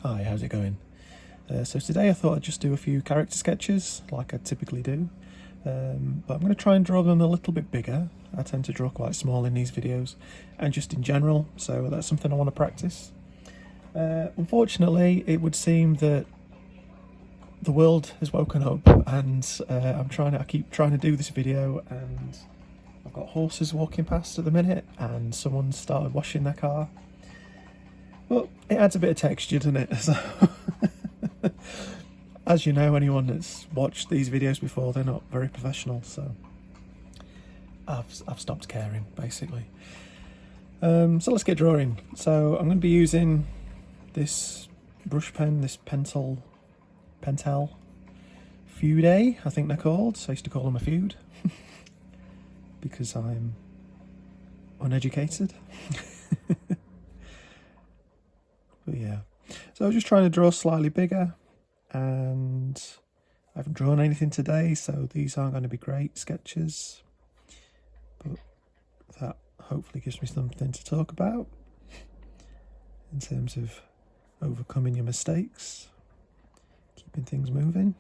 Hi, how's it going? So today I thought I'd just do a few character sketches like I typically do, but I'm going to try and draw them a little bit bigger. I tend to draw quite small in these videos and just in general, so that's something I want to practice. Unfortunately, it would seem that the world has woken up and I keep trying to do this video, and I've got horses walking past at the minute and someone started washing their car. But it adds a bit of texture, doesn't it? So, as you know, anyone that's watched these videos before, they're not very professional, so I've stopped caring, basically. So let's get drawing. So I'm going to be using this brush pen, this Pentel Feud A, I think they're called. So I used to call them a feud because I'm uneducated. But yeah, so I was just trying to draw slightly bigger, and I haven't drawn anything today, so these aren't going to be great sketches, but that hopefully gives me something to talk about in terms of overcoming your mistakes, keeping things moving.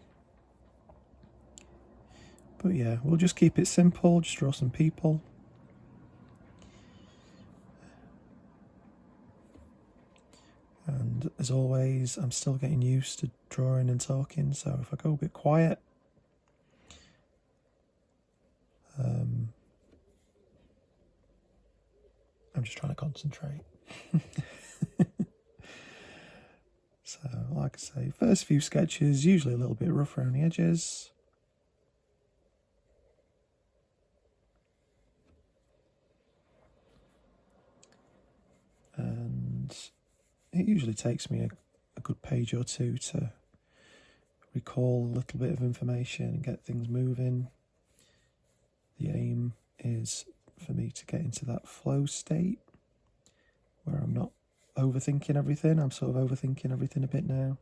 But yeah, we'll just keep it simple, just draw some people. And as always, I'm still getting used to drawing and talking, so if I go a bit quiet, I'm just trying to concentrate. So, like I say, first few sketches, usually a little bit rough around the edges. And it usually takes me a good page or two to recall a little bit of information and get things moving. The aim is for me to get into that flow state where I'm not overthinking everything. I'm sort of overthinking everything a bit now.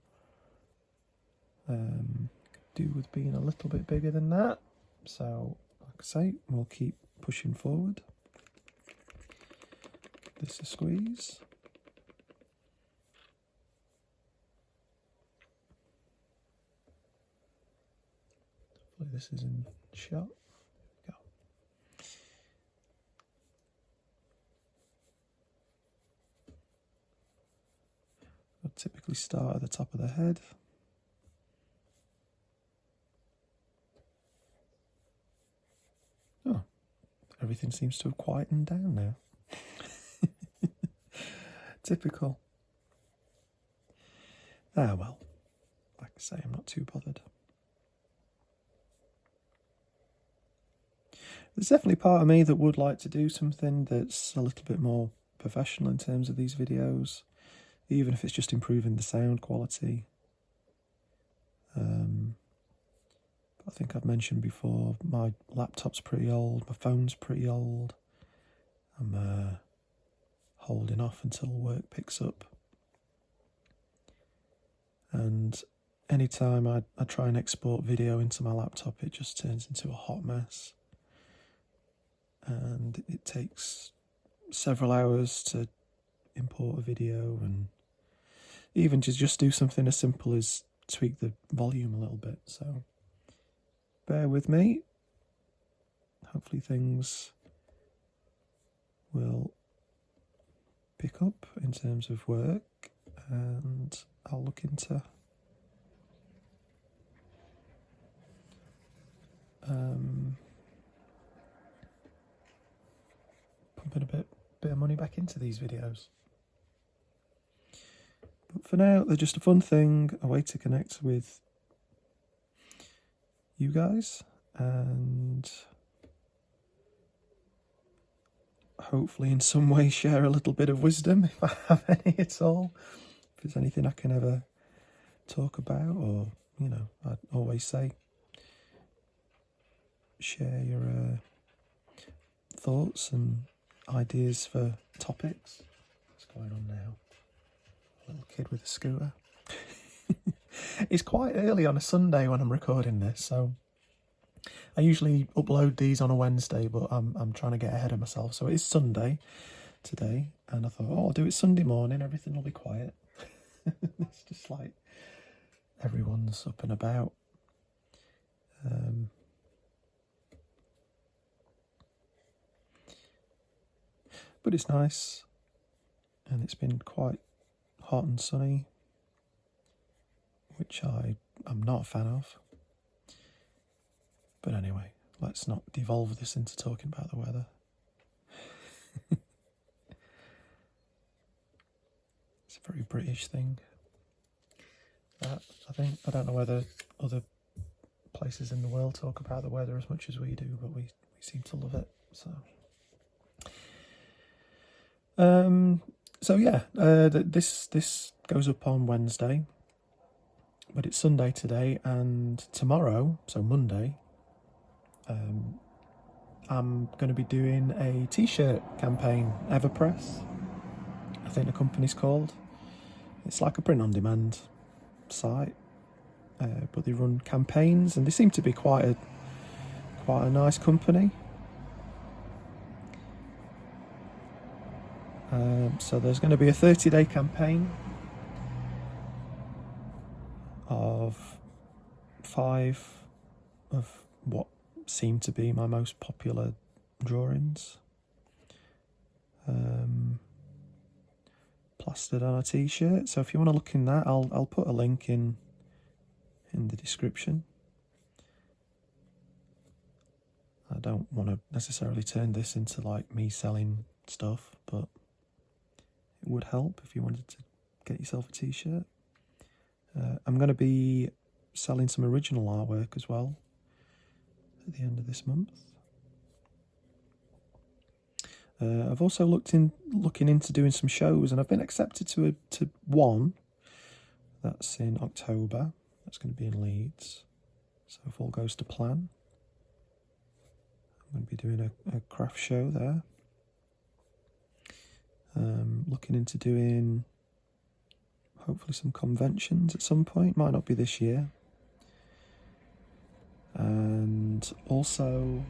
Could do with being a little bit bigger than that. So, like I say, we'll keep pushing forward. This is squeeze. Hopefully this is in shot. Go. I'll typically start at the top of the head. Oh, everything seems to have quietened down now. Typical. Ah, well, like I say, I'm not too bothered. There's definitely part of me that would like to do something that's a little bit more professional in terms of these videos, even if it's just improving the sound quality. I think I've mentioned before, my laptop's pretty old, my phone's pretty old. I'm holding off until work picks up. And anytime I try and export video into my laptop, it just turns into a hot mess. And it takes several hours to import a video, and even to just do something as simple as tweak the volume a little bit. So bear with me. Hopefully things will pick up in terms of work, and I'll look into pumping a bit of money back into these videos. But for now, they're just a fun thing, a way to connect with you guys, and hopefully in some way share a little bit of wisdom, if I have any at all. If there's anything I can ever talk about, or, you know, I always say, share your thoughts and ideas for topics. What's going on now? A little kid with a scooter. It's quite early on a Sunday when I'm recording this, so I usually upload these on a Wednesday, but I'm trying to get ahead of myself. So it is Sunday today, and I thought, oh, I'll do it Sunday morning, everything will be quiet. It's just like everyone's up and about. But it's nice, and it's been quite hot and sunny, which I'm not a fan of. But anyway, let's not devolve this into talking about the weather. It's a very British thing. I don't know whether other places in the world talk about the weather as much as we do, but we seem to love it. So yeah, this goes up on Wednesday, but it's Sunday today, and tomorrow, so Monday, I'm going to be doing a t-shirt campaign, Everpress, I think the company's called. It's like a print-on-demand site, but they run campaigns, and they seem to be quite a nice company. So there's going to be a 30-day campaign of 5 of what seem to be my most popular drawings, plastered on a t-shirt. So if you want to look in that, I'll put a link in the description. I don't want to necessarily turn this into like me selling stuff, but it would help if you wanted to get yourself a t-shirt. I'm going to be selling some original artwork as well at the end of this month. I've also looking into doing some shows, and I've been accepted to one. That's in October. That's going to be in Leeds. So if all goes to plan, I'm going to be doing a craft show there. Looking into doing hopefully some conventions at some point. Might not be this year. And also,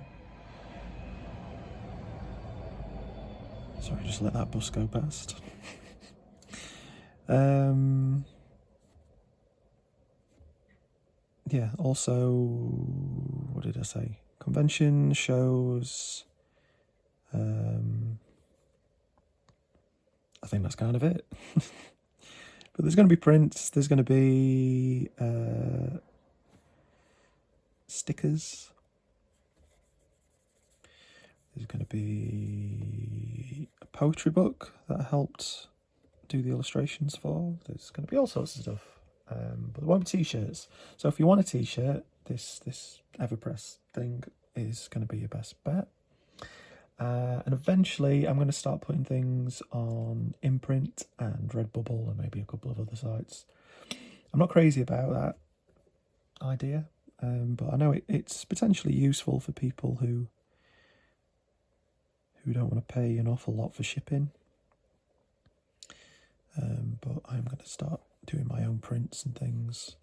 sorry, just let that bus go past. Yeah, also, what did I say? Convention, shows. I think that's kind of it. But there's going to be prints, there's going to be stickers, there's going to be a poetry book that I helped do the illustrations for. There's going to be all sorts of stuff, but there won't be t-shirts. So if you want a t-shirt, this Everpress thing is going to be your best bet. And eventually I'm going to start putting things on Imprint and Redbubble and maybe a couple of other sites. I'm not crazy about that idea, but I know it's potentially useful for people who don't want to pay an awful lot for shipping. But I'm going to start doing my own prints and things,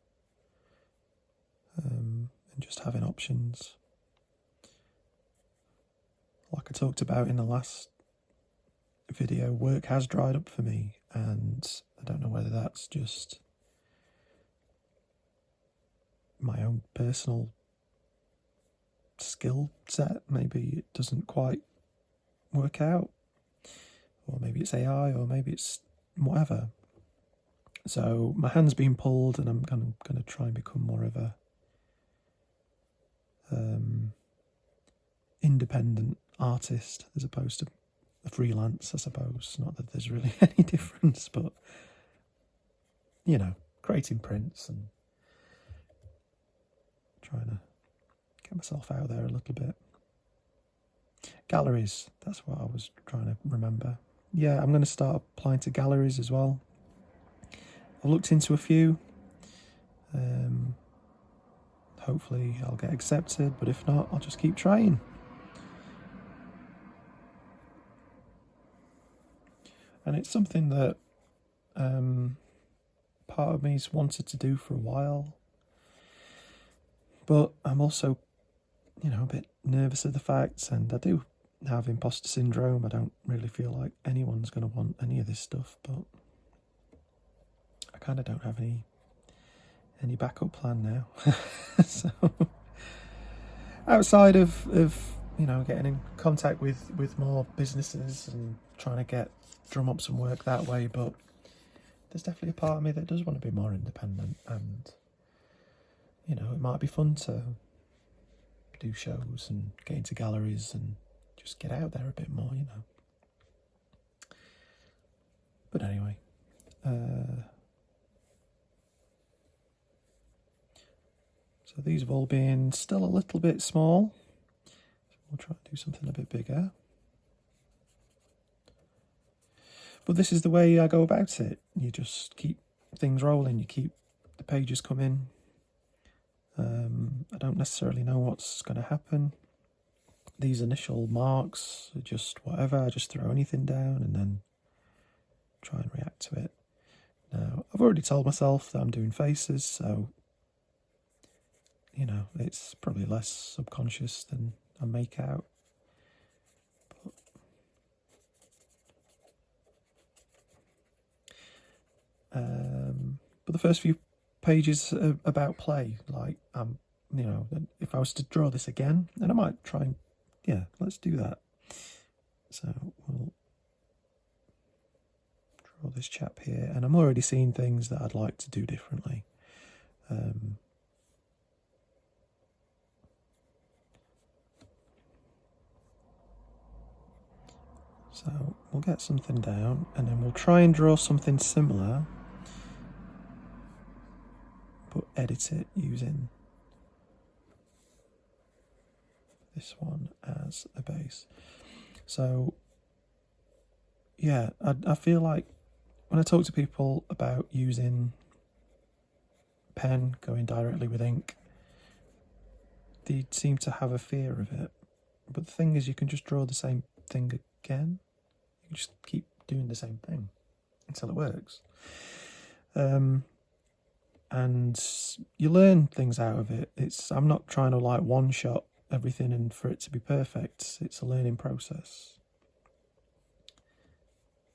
and just having options. Like I talked about in the last video, work has dried up for me, and I don't know whether that's just my own personal skill set. Maybe it doesn't quite work out, or maybe it's AI, or maybe it's whatever. So my hand's been pulled, and I'm going to try and become more of a independent artist as opposed to a freelance, I suppose. Not that there's really any difference, but you know, creating prints and trying to get myself out there a little bit. Galleries, that's what I was trying to remember. Yeah, I'm going to start applying to galleries as well. I've looked into a few. Hopefully I'll get accepted, but if not, I'll just keep trying. And it's something that part of me's wanted to do for a while, but I'm also, a bit nervous of the facts, and I do have imposter syndrome. I don't really feel like anyone's going to want any of this stuff, but I kind of don't have any backup plan now. So outside of getting in contact with more businesses and trying to get drum up some work that way, but there's definitely a part of me that does want to be more independent, and it might be fun to do shows and get into galleries and just get out there a bit more, But anyway, so these have all been still a little bit small. We'll try and do something a bit bigger. But this is the way I go about it. You just keep things rolling, you keep the pages coming. I don't necessarily know what's going to happen. These initial marks are just whatever. I just throw anything down and then try and react to it. Now, I've already told myself that I'm doing faces, so it's probably less subconscious than I make out. But the first few pages are about play. Like, if I was to draw this again, and I might try and, let's do that. So we'll draw this chap here, and I'm already seeing things that I'd like to do differently. So we'll get something down, and then we'll try and draw something similar, but edit it using this one as a base. So yeah, I feel like when I talk to people about using pen, going directly with ink, they seem to have a fear of it. But the thing is, you can just draw the same thing again. You can just keep doing the same thing until it works. And you learn things out of it. I'm not trying to like one-shot everything and for it to be perfect. It's a learning process.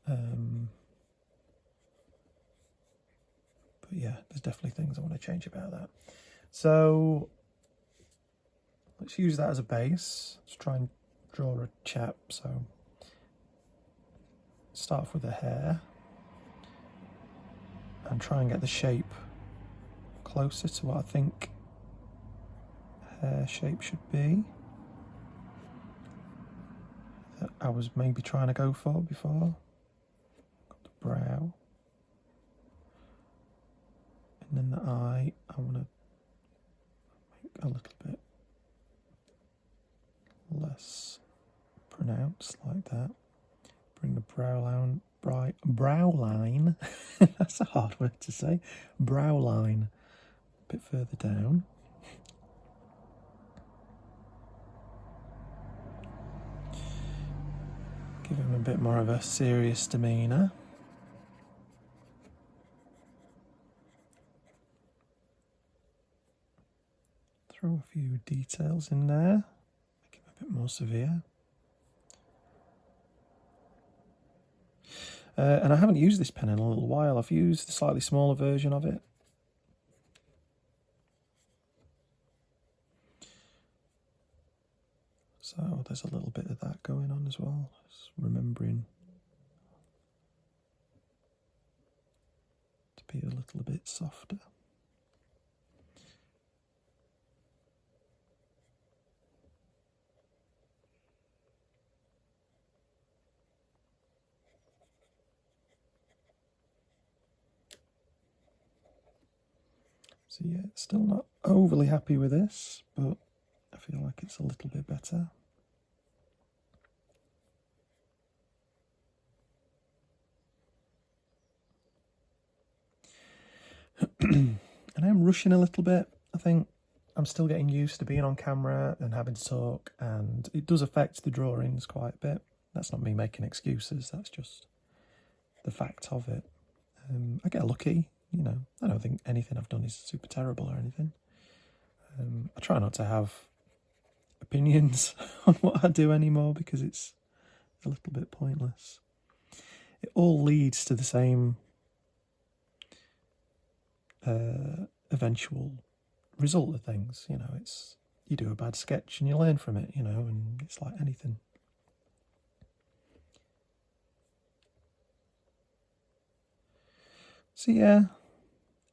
But yeah, there's definitely things I want to change about that. So let's use that as a base. Let's try and draw a chap. So start off with the hair and try and get the shape closer to what I think hair shape should be, that I was maybe trying to go for before. Got the brow, and then the eye I want to make a little bit less pronounced, like that. Bring the brow line that's a hard word to say, brow line a bit further down. Give him a bit more of a serious demeanour. Throw a few details in there, make him a bit more severe. And I haven't used this pen in a little while. I've used the slightly smaller version of it. So there's a little bit of that going on as well. Just remembering to be a little bit softer. So yeah, still not overly happy with this, but I feel like it's a little bit better. And I'm rushing a little bit. I think I'm still getting used to being on camera and having to talk, and it does affect the drawings quite a bit. That's not me making excuses, that's just the fact of it. I get lucky, I don't think anything I've done is super terrible or anything. I try not to have opinions on what I do anymore because it's a little bit pointless. It all leads to the same eventual result of things. You know, it's you do a bad sketch and you learn from it. You know, and it's like anything. So yeah,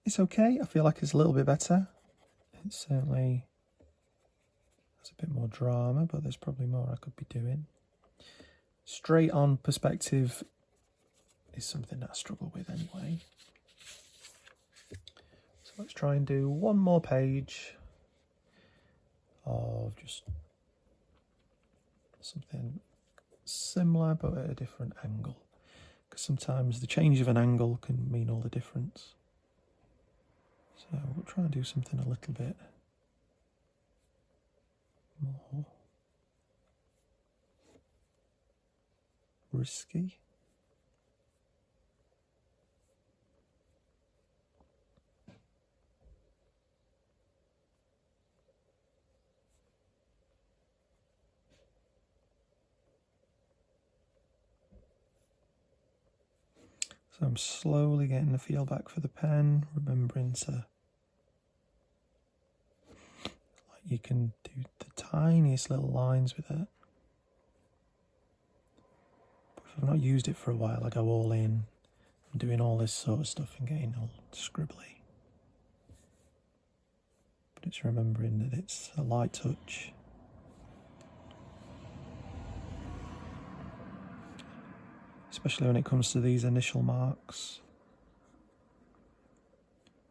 it's okay. I feel like it's a little bit better. It certainly has a bit more drama, but there's probably more I could be doing. Straight on perspective is something that I struggle with anyway. So let's try and do one more page of just something similar but at a different angle. Because sometimes the change of an angle can mean all the difference. So we'll try and do something a little bit more risky. So I'm slowly getting the feel back for the pen, remembering to, like, you can do the tiniest little lines with it. But if I've not used it for a while, I go all in. I'm doing all this sort of stuff and getting all scribbly. But it's remembering that it's a light touch. Especially when it comes to these initial marks.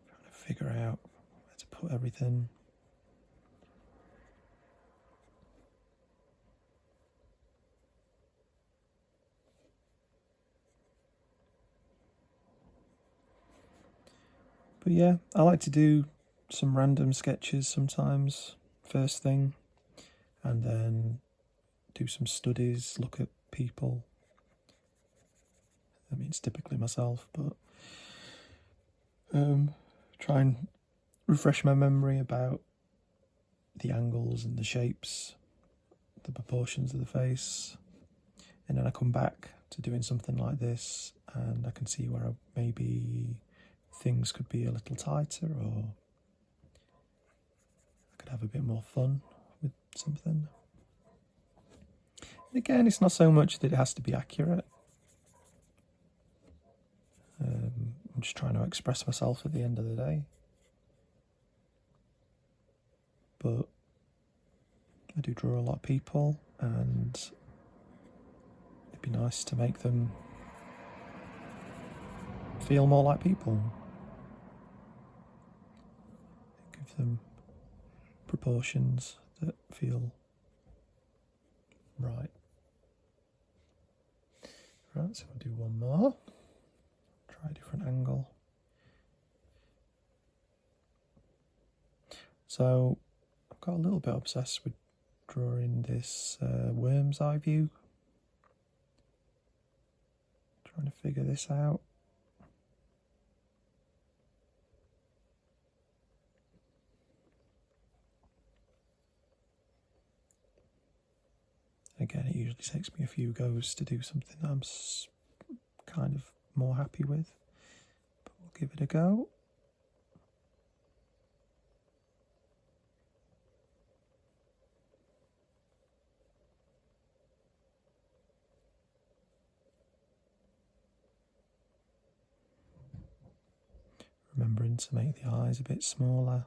Trying to figure out where to put everything. But yeah, I like to do some random sketches sometimes, first thing, and then do some studies, look at people. I mean, it's typically myself, but try and refresh my memory about the angles and the shapes, the proportions of the face, and then I come back to doing something like this and I can see where maybe things could be a little tighter, or I could have a bit more fun with something. And again, it's not so much that it has to be accurate. I'm just trying to express myself at the end of the day. But I do draw a lot of people, and it'd be nice to make them feel more like people. Give them proportions that feel right. Right, so we'll do one more. Try a different angle. So I've got a little bit obsessed with drawing this worm's eye view. Trying to figure this out. Again, it usually takes me a few goes to do something that I'm kind of more happy with, but we'll give it a go. Remembering to make the eyes a bit smaller.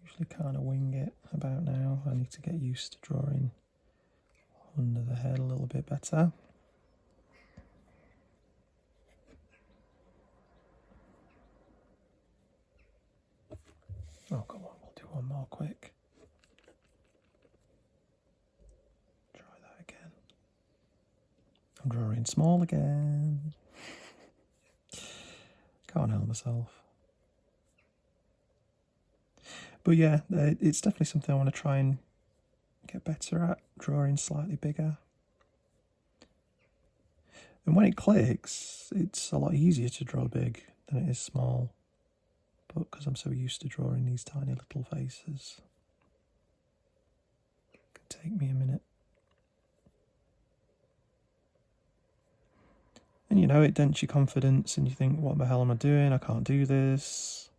Usually kind of wing it about now. I need to get used to drawing under the head a little bit better. Oh, come on, we'll do one more quick. Try that again. I'm drawing small again. Can't help myself. But yeah, it's definitely something I want to try and get better at, drawing slightly bigger. And when it clicks, it's a lot easier to draw big than it is small. But because I'm so used to drawing these tiny little faces, it can take me a minute. And you know, it dents your confidence and you think, what the hell am I doing? I can't do this.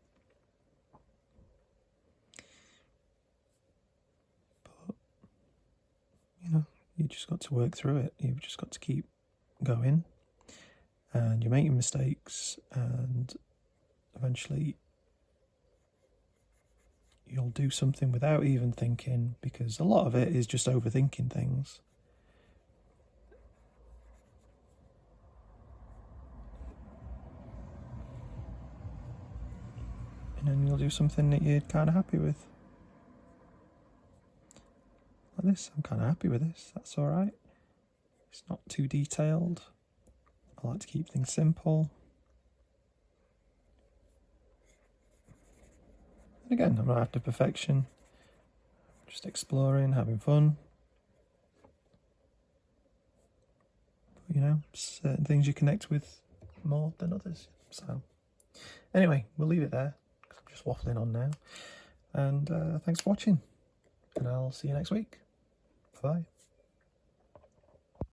But, you know, you just got to work through it. You've just got to keep going. And you're making mistakes, and eventually you'll do something without even thinking, because a lot of it is just overthinking things. And then you'll do something that you're kind of happy with. Like this, I'm kind of happy with this, that's alright. It's not too detailed. I like to keep things simple. And again, I'm not after perfection. Just exploring, having fun. But, you know, certain things you connect with more than others. So, anyway, we'll leave it there. I'm just waffling on now. And thanks for watching. And I'll see you next week. Bye-bye.